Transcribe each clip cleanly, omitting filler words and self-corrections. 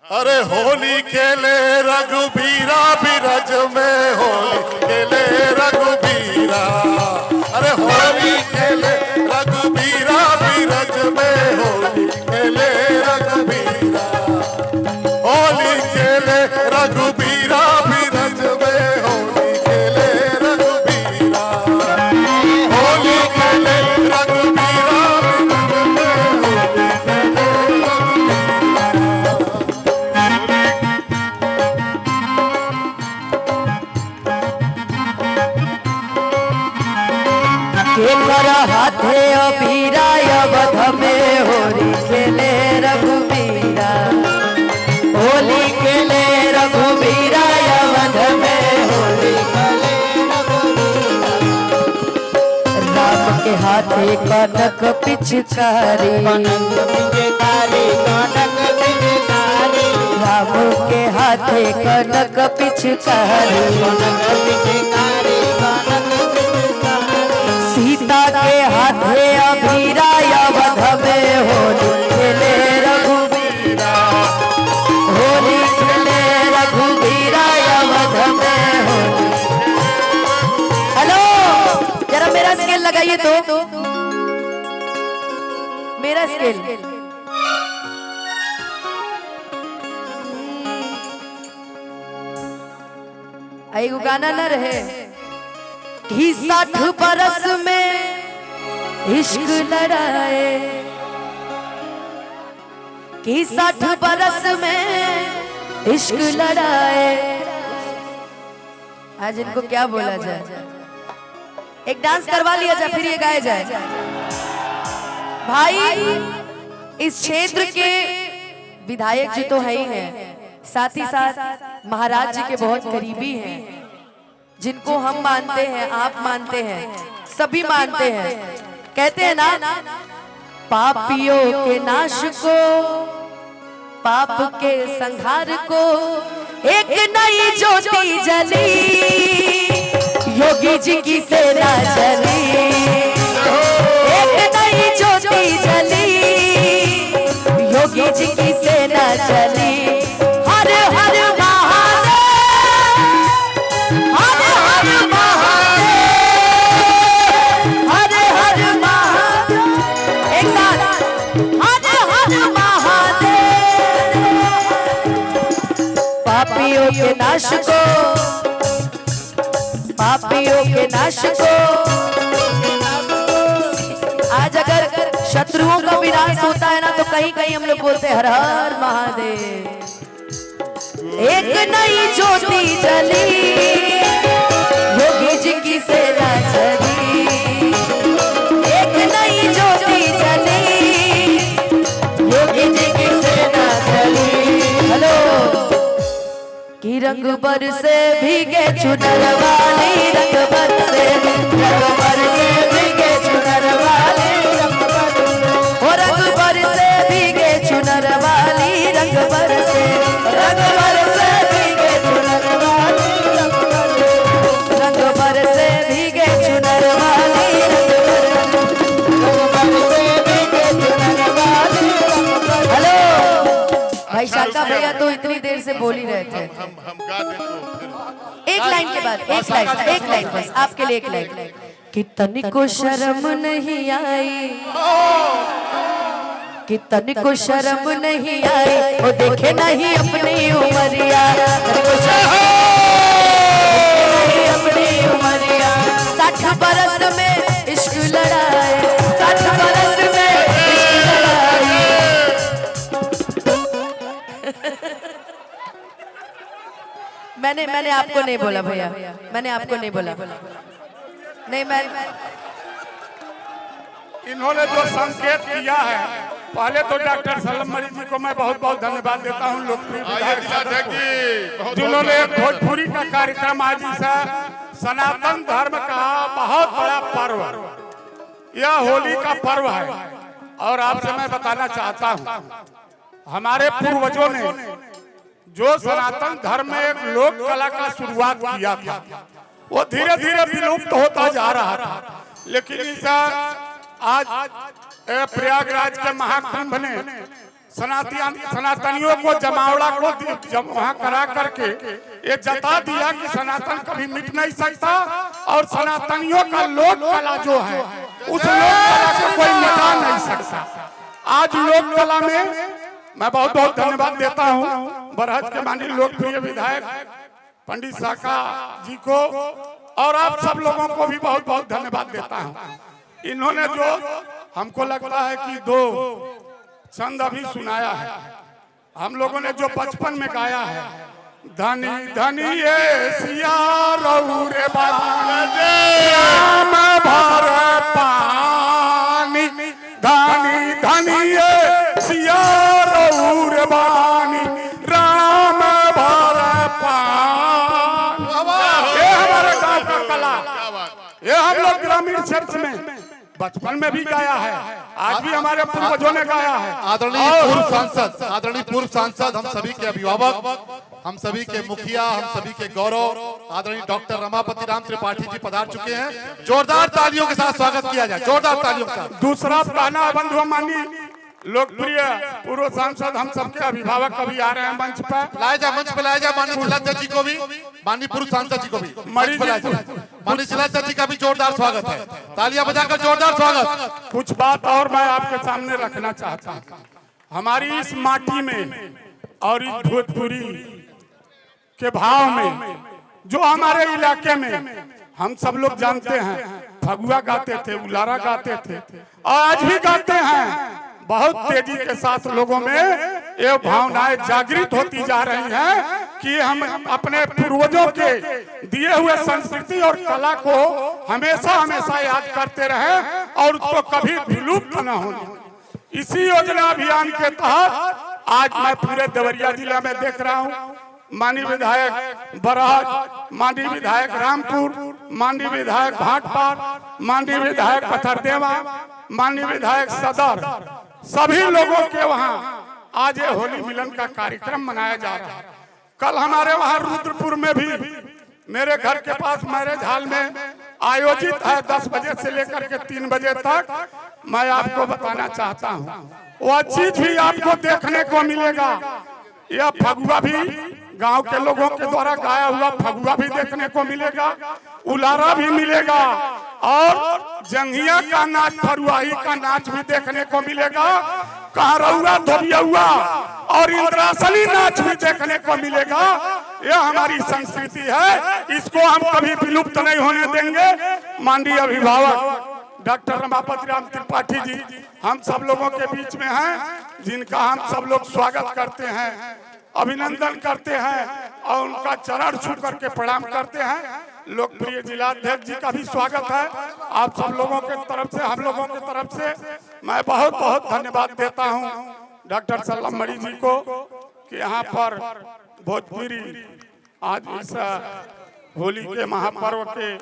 अरे होली खेले रघुबीरा बिरज में, होली खेले रघुबीरा। अरे होली खेले रघुबीरा बिरज में, होली खेले रघुबीरा। होली खेले रघुबीरा बिरज में, होली खेले रघुबीरा। होली खेले रघुबीरा बिरज में, होली खेले केकर हाथे अबीरा अवध में, होली खेले रघुबीरा। होली खेले रघुबीरा अवध में, होली खेले रघुबीरा। राम के हाथे कनक पिचकारी, राम के हाथे कनक पिचकारी। सीता के हाथे अबीरा अवध में, होली खेले रघुबीरा। होली खेले रघुबीरा अवध में, होली। हेलो, जरा मेरा स्केल लगाइए तो, मेरा स्केल। आई वो गाना न रहे कि 60 बरस में इश्क लड़ाए, कि 60 बरस में इश्क लड़ाए। आज इनको क्या बोला जाए, एक डांस करवा लिया जाए फिर ये गाया जाए। भाई इस क्षेत्र के विधायक जी तो है ही हैं, साथ ही साथ महाराज जी के बहुत करीबी हैं, जिनको हम मानते हैं, आप मानते हैं, सभी मानते हैं। कहते हैं ना, पापियों के नाश को, पाप के संहार को एक नई ज्योति जली, योगी जी की सेना चली। एक नई ज्योति जली, योगी जी की सेना चली। हर हर पापियों के नाश को, पापियों के नाश को। आज अगर शत्रुओं का विनाश होता है ना, तो कहीं कहीं हम लोग बोलते हैं हर हर महादेव। एक नई ज्योति जली, योगी जी की सेना चली। एक नई ज्योति जली, योगी जी की सेना चली। हेलो, कि रंग बरसे भीगे चुनर वाली, रंग बरसे भीगे चुनर वाली, ओ रंग बरसे भीगे चुनर वाली, रंग बरसे भीगे चुनर वाली, रंग बरसे भीगे चुनर वाली, रंग बरसे भीगे चुनर वाली। हेलो भाई शाका भैया तो इतनी देर से बोल ही रहे थे। हम गा दे तो फिर एक लाइन के बाद एक लाइन बस आपके लिए, एक लाइन। कि तनिको शर्म नहीं आई, कि तनिको शर्म नहीं आई, वो देखे नहीं अपनी उमरिया। तनिको शर्म नहीं अपनी उमरिया। 60 बरस में इश्क लड़ाए, 60 बरस में इश्क लड़ाए। मैंने आपको नहीं बोला भैया, मैंने आपको नहीं बोला। नहीं, मैं इन्होंने जो संकेत किया है, पहले तो डॉक्टर सलम मरी जी को मैं बहुत बहुत धन्यवाद देता हूं, लोकप्रिय विधायक, जिन्होंने भोजपुरी का कार्यक्रम आज से सनातन धर्म का बहुत बड़ा पर्व, यह होली का पर्व है। और आपसे मैं बताना चाहता हूं, हमारे पूर्वजों ने जो सनातन धर्म में एक लोक कला का शुरुआत किया था, वो धीरे धीरे विलुप्त होता जा रहा था। लेकिन इस आज प्रयागराज के महाकुंभ ने सनातनियों को जमावड़ा को वहाँ करा करके ये जता दिया कि सनातन कभी मिट नहीं सकता और सनातनियों का लोक कला जो है उस लोक कला को कोई मिटा नहीं सकता। आज लोक कला में मैं बहुत बहुत धन्यवाद देता हूँ बरहज के माननीय लोकप्रिय विधायक पंडित साका जी को और आप सब लोगों को भी बहुत बहुत धन्यवाद देता हूँ। इन्होंने जो हमको लगता है कि 2 छंद अभी सुनाया है, हम लोगों ने जो बचपन में गाया है, धनी धनी ये सिया रे राम भर पानी, धनी धनी ये सिया रे बानी, राम भर पानी। ये हमारे गांव का कला, ये हम लोग ग्रामीण क्षेत्र में बचपन में भी गाया है, आज भी हमारे पूर्वजों ने गाया है। आदरणीय पूर्व सांसद, हम सभी के अभिभावक, हम सभी के मुखिया, हम सभी के गौरव आदरणीय डॉक्टर रमापति राम त्रिपाठी जी पधार चुके हैं। जोरदार तालियों के साथ स्वागत किया जाए, जोरदार तालियों के साथ। दूसरा ताना बंधु माननीय लोकप्रिय पूर्व सांसद हम सबके अभिभावक कभी आ रहे हैं मंच पर, लाया जाए, मंच पे लाया जाए माननीय जिलाध्यक्ष जी को भी, माननीय पूर्व सांसद जी को भी मंच पे लाया जाए। माननीय जिलाध्यक्ष जी का भी जोरदार स्वागत है, तालियां बजाकर जोरदार स्वागत। कुछ बात और मैं आपके सामने रखना चाहता हूँ। हमारी इस माटी में और इस भोजपुरी के भाव में जो हमारे इलाके में हम सब लोग जानते हैं, फगुआ गाते थे, उलारा गाते थे, आज भी गाते हैं। बहुत तेजी के साथ लोगों में ये भावनाएं जागृत होती जा रही हैं कि हम अपने पूर्वजों के दिए हुए संस्कृति और कला को हमेशा हमेशा याद करते रहें और उसको कभी विलुप्त न होने। इसी योजना अभियान के तहत आज मैं पूरे देवरिया जिला में देख रहा हूँ, माननीय विधायक बरहज, माननीय विधायक रामपुर, माननीय विधायक भाटपार, माननीय विधायक पथरदेवा, माननीय विधायक सदर, सभी लोगों के वहाँ आज ये होली मिलन का कार्यक्रम मनाया जा रहा है। कल हमारे वहाँ रुद्रपुर में भी मेरे घर के पास मैरिज हॉल में आयोजित है 10 बजे से लेकर के 3 बजे तक। मैं आपको बताना चाहता हूँ वह चीज भी आपको देखने को मिलेगा। यह फगुआ भी गांव के लोगों के द्वारा गाया हुआ फगुआ भी देखने को मिलेगा, उलारा भी मिलेगा और जंघिया का नाच, फरुआही का नाच भी देखने को मिलेगा, कहरौआ, धोबियौआ और इंद्रासनी नाच भी देखने को मिलेगा। यह हमारी संस्कृति है, इसको हम कभी विलुप्त नहीं होने देंगे। माननीय अभिभावक डॉक्टर रमापति राम त्रिपाठी जी हम सब लोगों के बीच में हैं, जिनका हम सब लोग स्वागत करते हैं, अभिनंदन करते हैं और उनका चरण छू करके प्रणाम करते हैं। लोकप्रिय जिलाध्यक्ष जी का भी स्वागत है। आप सब लोगों के तरफ से, हम लोगों की तरफ से मैं बहुत बहुत धन्यवाद देता हूं डॉक्टर सल्लम मणि जी को कि यहाँ पर भोजपुरी आज इस होली के महापर्व के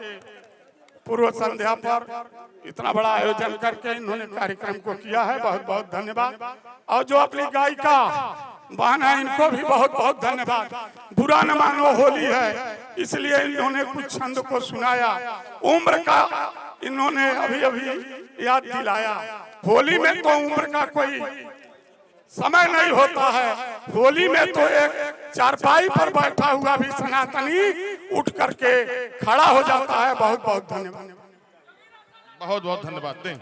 पूर्व संध्या पर इतना बड़ा आयोजन करके इन्होंने कार्यक्रम को किया है, बहुत बहुत धन्यवाद। और जो अपनी गायिका बहन है, इनको भी बहुत बहुत धन्यवाद। बुरा न मानो होली है, इसलिए इन्होंने कुछ छंद को सुनाया, उम्र का इन्होंने अभी अभी याद दिलाया। होली में तो उम्र का कोई समय नहीं होता है, होली में तो एक चारपाई पर बैठा हुआ भी सनातनी उठ करके खड़ा हो जाता है। बहुत बहुत धन्यवाद, बहुत बहुत धन्यवाद दें।